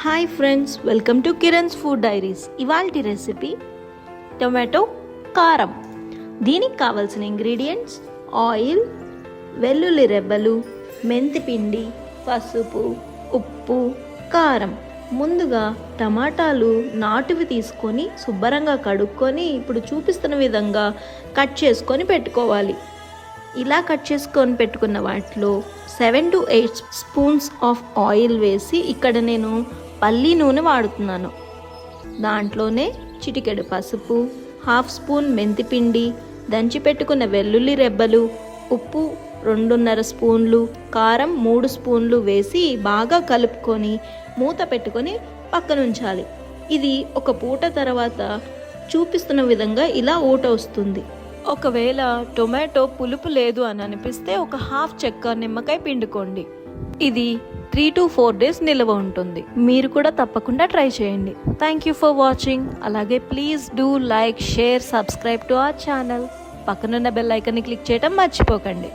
Hi friends, welcome to Kiran's food diaries. ఇవాల్టి recipe tomato కారం. దీనికి కావాల్సిన ఇంగ్రీడియంట్స్: ఆయిల్, వెల్లుల్లి రెబ్బలు, మెంతి పిండి, పసుపు, ఉప్పు, కారం. ముందుగా టమాటాలు నాటువి తీసుకొని శుభ్రంగా కడుక్కొని ఇప్పుడు చూపిస్తున్న విధంగా కట్ చేసుకొని పెట్టుకోవాలి. ఇలా కట్ చేసుకొని పెట్టుకున్న వాటిలో 7 to 8 స్పూన్స్ ఆఫ్ ఆయిల్ వేసి, ఇక్కడ నేను పల్లి నూనె వాడుతున్నాను. దాంట్లోనే చిటికెడు పసుపు, 1/2 స్పూన్ మెంతిపిండి, దంచి పెట్టుకున్న వెల్లుల్లి రెబ్బలు, ఉప్పు 2.5 స్పూన్లు, కారం 3 స్పూన్లు వేసి బాగా కలుపుకొని మూత పెట్టుకొని పక్కనుంచాలి. ఇది ఒక పూట తర్వాత చూపిస్తున్న విధంగా ఇలా ఊట వస్తుంది. ఒకవేళ టొమాటో పులుపు లేదు అని అనిపిస్తే ఒక 1/2 చెక్క నిమ్మకాయ పిండుకోండి. ఇది 3 to 4 days నిల్వ ఉంటుంది. మీరు కూడా తప్పకుండా ట్రై చేయండి. Thank you for watching. అలాగే please do like, share, subscribe to our channel. పక్కనున్న బెల్ ఐకాన్ని క్లిక్ చేయడం మర్చిపోకండి.